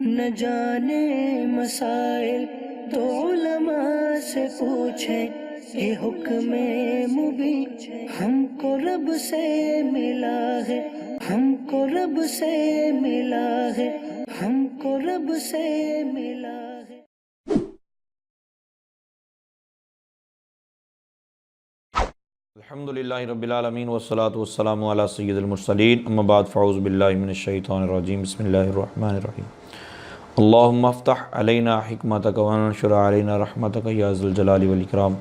न जाने मसाइल तो उलमा से पूछें, ये हुक्म मुबीन हमको रब से मिला है, हमको रब से मिला है, हमको रब से मिला है। अल्हम्दुलिल्लाहि रब्बिल आलमीन वस्सलातु वस्सलामु अला सय्यिदिल मुरसलीन अम्मा बाद फ़अऊज़ु बिल्लाहि मिनश शैतानिर रजीम बिस्मिल्लाहिर रहमानिर रहीम अल्लाहुम्मा अफ़्तह अलैना हिकमतक वंशुर अलैना रहमतक या ज़ुल जलाली वल इकराम।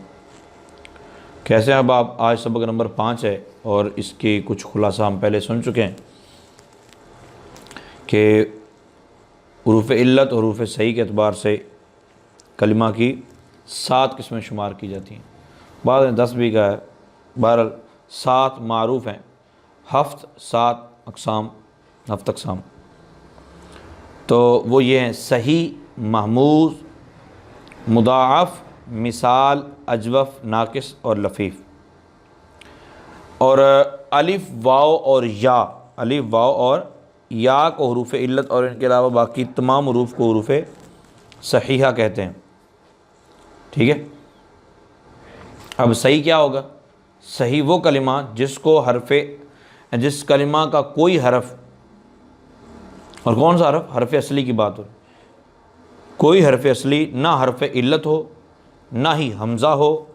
कैसे हैं अब आप? आज सबक नंबर 5 है और इसके कुछ खुलासा हम पहले सुन चुके हैं कि हुरूफ़ इल्लत और हुरूफ़ सही के अतबार से कलिमा की 7 किस्में शुमार की जाती हैं। बाद में 10 भी का है, बहरहाल 7 मारूफ़ हैं। हफ्त 7 अक़साम तो वो ये हैं: सही, महमूज़, मुदाअफ़, मिसाल, अजवफ़, नाक़िस और लफ़ीफ़। और अलिफ वाव और या, अलिफ वाव और या को हुरूफ़ इल्लत और इनके अलावा बाकी तमाम हुरूफ़ को हुरूफ़ सहीहा कहते हैं। ठीक है। अब सही क्या होगा? सही वो कलिमा जिस कलिमा का कोई हरफ, और कौन सा हरफ? हरफ असली की बात हो, कोई हरफ असली, ना हरफ इल्लत हो, ना ही हमज़ा हो,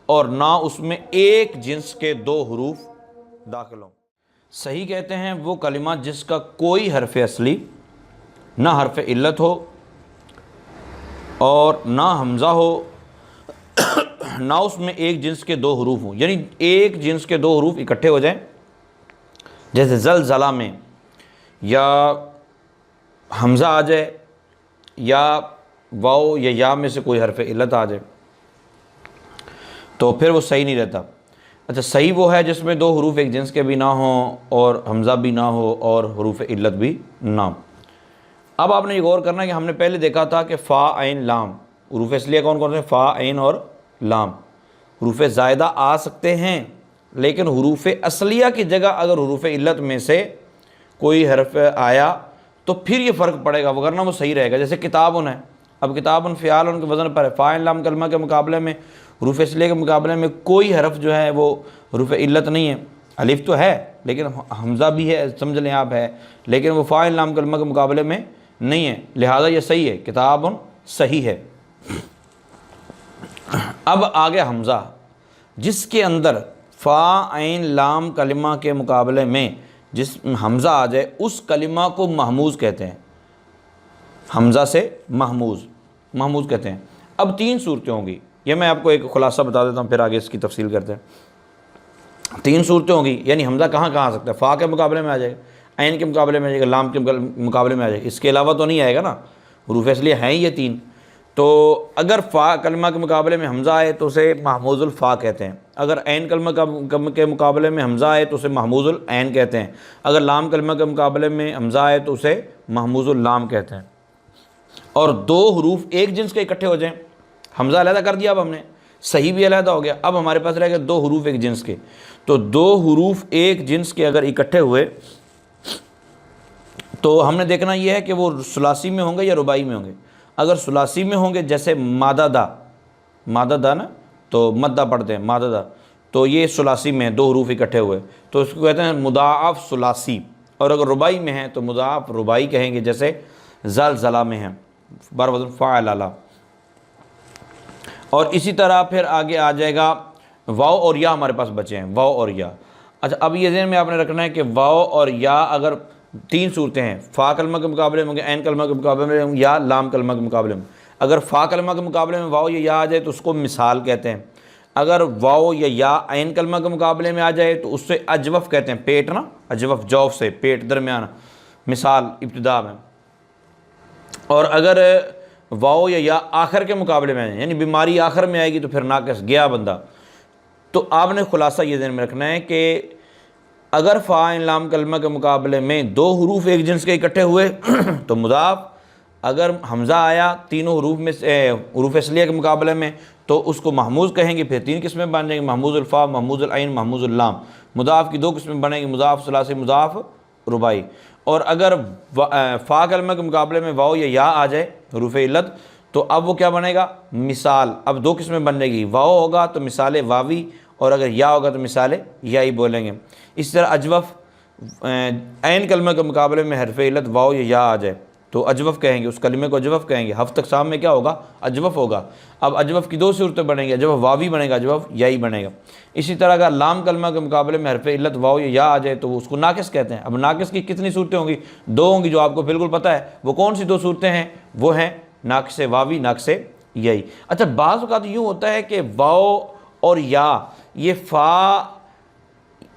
और ना उसमें एक जिन्स के 2 हरूफ दाखिल हों। सही कहते हैं वो कलिमा जिसका कोई हरफ असली, ना हरफ इल्लत हो और ना हमज़ा हो, ना उसमें एक जिन्स के 2 हरूफ हों, यानी एक जिन्स के 2 हरूफ इकट्ठे हो जाएं। जैसे ज़लज़ला में या हमज़ा आ जाए या वाव या में से कोई हरफ इल्लत आ जाए तो फिर वो सही नहीं रहता। अच्छा, सही वो है जिसमें 2 हरूफ एक जिन्स के भी ना हो और हमज़ा भी ना हो और हरूफ इल्लत भी ना हो। अब आपने ये गौर करना है कि हमने पहले देखा था कि फ़ा ऐन लाम, हरूफ असलिया कौन कौन से? फ़ा ऐन और लाम। हरूफ ज़ायदा आ सकते हैं, लेकिन हरूफ असलिया की जगह अगर हरूफ इल्लत में से कोई हरफ आया तो फिर ये फ़र्क पड़ेगा, वरना वो सही रहेगा। जैसे किताबुन है, अब किताबुन फ़ियाल उनके वज़न पर है। फ़ा ऐन लाम कलमा के मुकाबले में, हरूफ असलिया के मुकाबले में कोई हरफ जो है वो हरूफ इल्लत नहीं है। अलिफ तो है लेकिन हमज़ा भी है, समझ लें आप, है, लेकिन वो फ़ा ऐन लाम कलमा के मुकाबले में नहीं है, लिहाजा ये सही है, किताबुन सही है। अब आ गया हमज़ा, जिसके अंदर फ़ा ऐन लाम कलिमा के मुकाबले में जिस हमज़ा आ जाए उस कलिमा को महमूज़ कहते हैं। हमज़ा से महमूज़ कहते हैं। अब 3 सूरतें होंगी, ये मैं आपको एक खुलासा बता देता हूँ, फिर आगे इसकी तफसील करते हैं। 3 सूरतें होंगी, यानी हमज़ा कहाँ कहाँ आ सकता है? फ़ा के मुकाबले में आ जाएगा, ऐन के मुकाबले में आ जाएगा, लाम के मुकाबले में आ जाएगा, इसके अलावा तो नहीं आएगा ना। हरूफ इसलिए हैं ये 3। तो अगर फ़ा कलमा के मुकाबले में हमज़ा आए तो उसे महमूज़ुल फ़ा कहते हैं। अगर ऐन कलमा के मुकाबले में हमज़ा आए तो उसे महमूज़ुल ऐन कहते हैं। अगर लाम कलमा के मुकाबले में हमज़ा आए तो उसे महमूज़ुल लाम कहते हैं। और 2 हरूफ एक जिन्स के इकट्ठे हो जाएं, हमज़ा अलहदा कर दिया, अब हमने सही भी अलहदा हो गया, अब हमारे पास रह गए 2 हरूफ एक जिन्स के। तो 2 हरूफ एक जिन्स के अगर इकट्ठे हुए तो हमने देखना यह है कि वो सुलासी में होंगे या रुबाई में होंगे। अगर सुलासी में होंगे, जैसे मादा दा ना, तो मद्दा पढ़ते हैं मादा, तो ये सुलासी में 2 हरूफ इकट्ठे हुए तो उसको कहते हैं मुदाअफ़ सुलासी। और अगर रुबाई में है तो मुदाअफ़ रुबाई कहेंगे, जैसे ज़लज़ला में है, बर वज़न फ़अला। और इसी तरह फिर आगे आ जाएगा वाव और या, हमारे पास बचे हैं वाव और या। अच्छा, अब ये ज़हन में आपने रखना है कि वाव और या अगर 3 सूरतें हैं, फ़ा कलमा के मुकाबले में होंगे, ऐन कलमा के मुकाबले में होंगे, या लाम कलमा के मुकाबले में। अगर फ़ा कलमा के मुकाबले में वाव या आ जाए तो उसको मिसाल कहते हैं। अगर वाव या ऐन कलमा के मुकाबले में आ जाए तो उससे अजवफ़ कहते हैं, पेट ना, अजवफ़ जौफ़ से पेट दरमियान, मिसाल इब्तिदा में। और अगर वाव या आखिर के मुकाबले में आए, यानी बीमारी आखिर में आएगी तो फिर नाक़िस, गया बंदा। तो आपने खुलासा ये ध्यान में रखना है कि अगर फ़ा ऐन लाम कलमा के मुकाबले में 2 हरूफ एक जिन्स के इकट्ठे हुए तो मुदाफ़। अगर हमज़ा आया तीनों हरूफ में से हरूफ असलिया के मुकाबले में तो उसको महमूज़ कहेंगे। फिर 3 किस्में बन जाएंगी, महमूज़ुल फ़ा, महमूज़ुल ऐन, महमूज़ुल लाम। मुदाफ़ की 2 किस्में बनेंगी, मुदाफ़ सुलासी, मुदाफ़ रुबाई। और अगर फ़ा कलमा के मुकाबले में वाओ या या आ जाए हरूफ इल्लत, तो अब वो क्या बनेगा, मिसाल। अब दो किस्में बनेगी, वाओ होगा तो मिसाल वावी, और अगर या होगा तो मिसाल या ही बोलेंगे। इस तरह अजवफ़ ऐन कलमे के मुकाबले में हरफ इल्लत वाओ या आ जाए तो अजवफ़ कहेंगे, उस कलमे को अजवफ़ कहेंगे। हफ्त अक़साम में क्या होगा, अजवफ़ होगा। अब अजवफ़ की दो सूरतें बनेंगी, अजवफ़ वावी बनेगा, अजवफ़ याई बनेगा। इसी तरह अगर लाम कलमा के मुकाबले में हरफ इल्लत वाओ या आ जाए तो उसको नाकिस कहते हैं। अब नाकिस की कितनी सूरतें होंगी, दो होंगी, जो आपको बिल्कुल पता है। वो कौन सी दो सूरतें हैं, वो हैं नाकिस वावी, नाकिस याई। अच्छा, बाज़ औक़ात यूँ होता है कि वाओ और या ये फ़ा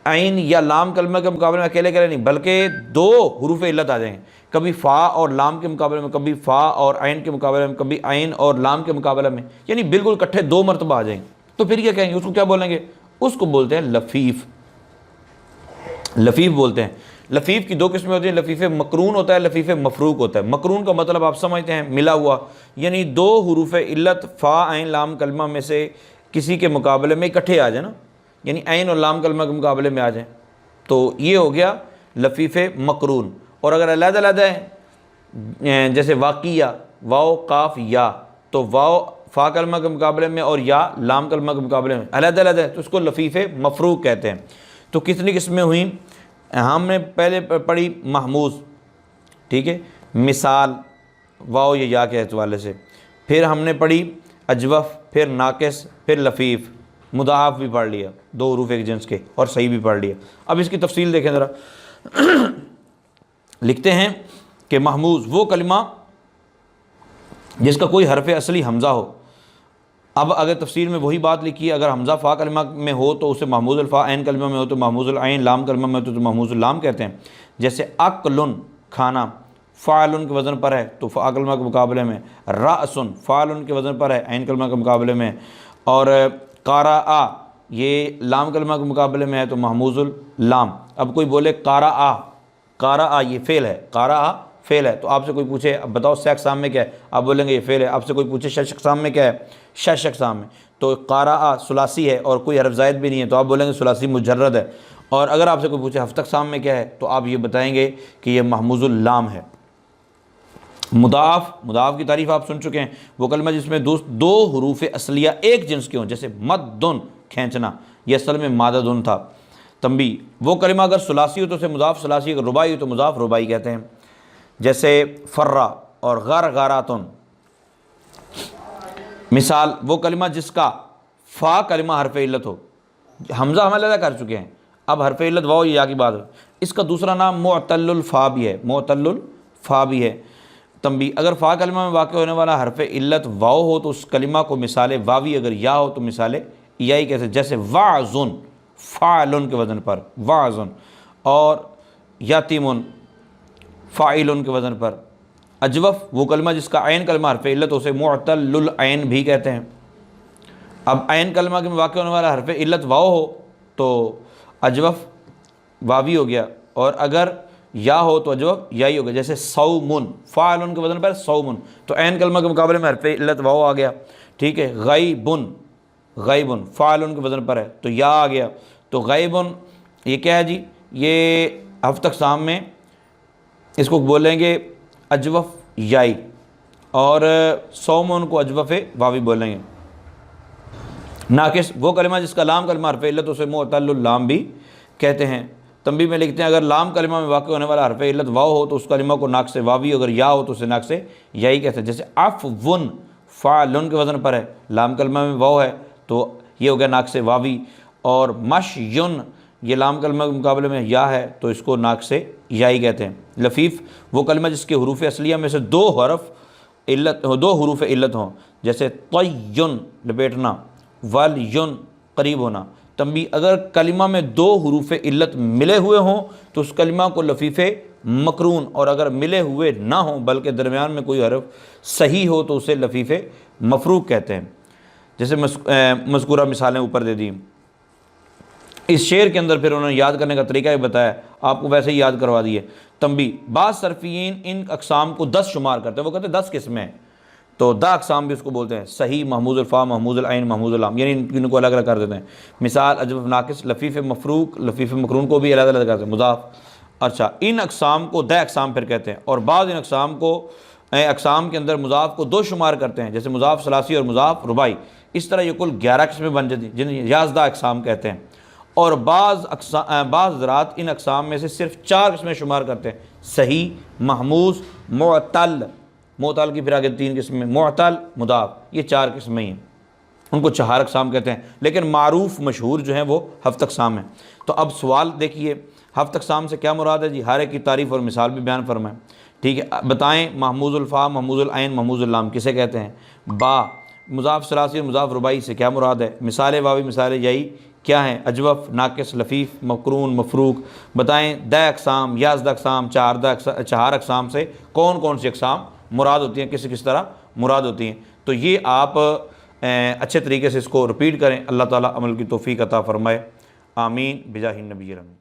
आइन या लाम कलमा के मुकाबले में अकेले अकेले नहीं, बल्कि दो हुरूफ इल्लत आ जाएंगे। कभी फ़ा और लाम के मुकाबले में, कभी फ़ा और आइन के मुकाबले में, कभी आइन और लाम के मुकाबले में, यानी बिल्कुल इकट्ठे दो मरतबा आ जाएंगे। तो फिर क्या कहेंगे, उसको क्या बोलेंगे, उसको बोलते हैं लफ़ीफ़। लफ़ीफ़ बोलते हैं। लफ़ीफ़ की दो किस्में होती हैं, लफ़ीफ़ मकरून होता है, लफ़ीफ़ मफ़रूक होता है। मकरून का मतलब आप समझते हैं मिला हुआ, यानी दो हुरूफ इल्लत फ़ा आइन लाम कलमा में से किसी के मुकाबले में इकट्ठे आ जाए ना, यानी ऐन और लाम कलमा के मुकाबले में आ जाए, तो ये हो गया लफ़ीफ़ मकरून। और अगर अलग-अलग है, जैसे वाक़िया वाओ काफ या, तो वाओ फ़ा कलमा के मुकाबले में और या लाम कलमा के मुकाबले में अलग-अलग है, तो उसको लफ़ीफ़ मफ़रूक कहते हैं। तो कितनी किस्में हुई, हमने पहले पढ़ी महमूज़, ठीक है, मिसाल वाओ या के हवाले से। फिर हमने पढ़ी अजवफ़, फिर नाकिस, फिर लफ़ीफ़। मुदाफ़ भी पढ़ लिया, दो हुरूफ एक जिन्स के, और सही भी पढ़ लिया। अब इसकी तफसील देखें ज़रा। लिखते हैं कि महमूज़ वो कलिमा जिसका कोई हरफ असली हमज़ा हो। अब अगर तफसीर में वही बात लिखी है, अगर हमज़ा फ़ा कलिमा में हो तो उसे महमूज़ुल फ़ा, ऐन कलिमा में हो तो महमूज़ुल ऐन, लाम कलिमा में हो तो महमूज़ुल लाम कहते हैं। जैसे अक्लुन खाना, फ़ालुन के वज़न पर है तो फ़ा कलिमा के मुकाबले में, राअसुन फ़ालुन के वज़न पर है ऐन कलिमा के मुकाबले में, और क़ारअ ये लाम कलिमा के मुकाबले में है तो महमूज़ुल लाम। अब कोई बोले क़ारअ, क़ारअ ये फ़ेल है, क़ारअ फ़ेल है, तो आपसे कोई पूछे अब बताओ स अक़साम में क्या है, आप बोलेंगे ये फ़ेल है। आपसे कोई पूछे शश अक़साम में क्या है, शश अक़साम में, तो क़ारअ सुलासी है और कोई हरफ ज़ायद भी नहीं है, तो आप बोलेंगे सुलासी मुजर्रद है। और अगर आपसे कोई पूछे हफ्त अक़साम में क्या है, तो आप ये बताएंगे कि ये महमूज़ुल लाम है। मुदाफ़, मुदाफ़ की तारीफ़ आप सुन चुके हैं, वो कलमा जिसमें दो हुरूफ असलिया एक जिन्स के हों, जैसे मद्दुन खींचना, यह असल में माददुन था। तंबी, वो कलिमा अगर सुलासी हो तो उसे मुदाफ़ सुलासी, अगर रुबाई हो तो मुदाफ़ रुबाई कहते हैं। जैसे फ़र्रा और गारातुन। मिसाल, वो कलिमा जिसका फ़ा कलिमा हरफ इल्लत हो, हमज़ा हम अलग कर चुके हैं, अब हरफ इल्लत वाओ या की बात है। इसका दूसरा नाम मुअत्तलुल फ़ा भी है, मुअत्तलुल फ़ा भी है। तंबी, अगर फ़ा कलिमा में वाक़ होने वाला हरफ इल्लत वाओ हो तो उस कलिमा को मिसाल वावी, अगर या हो तो मिसाल याई कहते हैं। जैसे वाज़ुन फ़ालुन के वज़न पर वाज़ुन, और यतीमुन फ़ाइलुन के वज़न पर। अजवफ़ वो कलमा जिसका ऐन कलमा हरफ इल्लत उसे मुअत्तलुल ऐन भी कहते हैं। अब ऐन कलमा के में वाक़ होने वाला हरफ इल्लत वाओ हो तो अजवफ़ वावी हो गया, और अगर या हो तो अजवफ़ याई हो गया। जैसे सौमुन फ़ालुन के वज़न पर सौमुन, तो ऐन कलमा के मुकाबले में हरफ इल्लत वाओ आ गया, ठीक है। गैबुन, गैबुन फ़ालुन के वज़न पर है तो या आ गया, तो गैबुन ये क्या है जी, ये हफ्त अक़साम में इसको बोलेंगे अजवफ़ याई, और सौमुन को अजवफ़ वावी बोलेंगे। नाकिस वो कलिमा जिसका लाम कलिमा हरफ इल्लत उसे मुअत्तलुल लाम भी कहते हैं। तंबीह में लिखते हैं, अगर लाम कलिमा में वाक़ होने वाला हरफ इल्लत वाव हो तो उस कलिमा को नाक़िस वावी, अगर या हो तो उसे नाक़िस याई कहते हैं। जैसे अफ़वुन फ़ालुन के वज़न पर है, लाम कलिमा में वाव है तो ये हो गया नाक़िस वावी, और मशयुन ये लाम कलिमा के मुकाबले में या है तो इसको नाक़िस याई कहते हैं। लफ़ीफ़ वो कलिमा जिसके हुरूफ़ असलिया में से दो हुरूफ़ इल्लत हों, जैसे तय्युन लपेटना, वलयुन करीब होना। तंबी, अगर कलिमा में दो हुरूफ़ इल्लत मिले हुए हों तो उस कलिमा को लफ़ीफ़ मकरून, और अगर मिले हुए ना हों बल्कि दरमियान में कोई हरफ सही हो तो उसे लफ़ीफ़ मफ़रूक कहते हैं। जैसे मज़कूरा मिसालें ऊपर दे दी। इस शेर के अंदर फिर उन्होंने याद करने का तरीका ही बताया, आपको वैसे ही याद करवा दिए। तंबी, बाज़ सरफ़ीन इन अक़साम को 10 शुमार करते हैं, वो कहते हैं 10 किस्में हैं, तो 10 अक़साम भी उसको बोलते हैं। सही, महमूज़ुल फ़ा, महमूज़ुल ऐन, महमूज़ुल लाम, यानी इनको अलग अलग कर देते हैं। मिसाल, अजवफ़ नाक़िस, लफ़ीफ़ मफ़रूक, लफ़ीफ़ मकरून को भी अलग अलग करते हैं। मुज़ाफ़ अच्छा, इन अक़साम को द अक़साम फिर कहते हैं, और बाद इन अक़साम को अक़साम के अंदर मुज़ाफ़ को दो शुमार करते हैं, जैसे मुज़ाफ़ सलासी और मुज़ाफ़ रुबाई। इस तरह ये कुल 11 किस्में बन जाती हैं जिन्हें याज़दा अक़साम कहते हैं। और बाज़ हज़रात इन अक़साम में से सिर्फ 4 किस्में शुमार करते हैं, सही, महमूज़, मुअत्तल। मुअत्तल की फिर आगे 3 किस्में, मुअत्तल, मुदाफ़, ये 4 किस्में ही हैं, उनको 4 अक़साम कहते हैं। लेकिन मारूफ़ मशहूर जो हैं वो हफ़्त अक़साम हैं। तो अब सवाल देखिए, हफ़्त अक़साम से क्या मुराद है जी? हर एक की तारीफ़ और मिसाल भी बयान फरमाएं। ठीक है, बताएं महमूज़ुल फ़ा, महमूज़ुल ऐन, महमूज़ुल लाम किसे कहते हैं? बा, मुज़ाफ़ सलासी और मुज़ाफ़ रुबाई से क्या मुराद है? मिसाल वावी मिसाल यही क्या हैं? अजवफ़, नाक़िस, लफ़ीफ़, मक़रून, मफ़रूक। बताएं द अक़साम, याज़द अक़साम, 4 अक़साम से कौन कौन सी अक़साम मुराद होती हैं, किस किस तरह मुराद होती हैं। तो ये आप अच्छे तरीके से इसको रिपीट करें। अल्लाह ताला अमल की तौफ़ीक़ अता फ़रमाए। आमीन बिजाहिन नबी।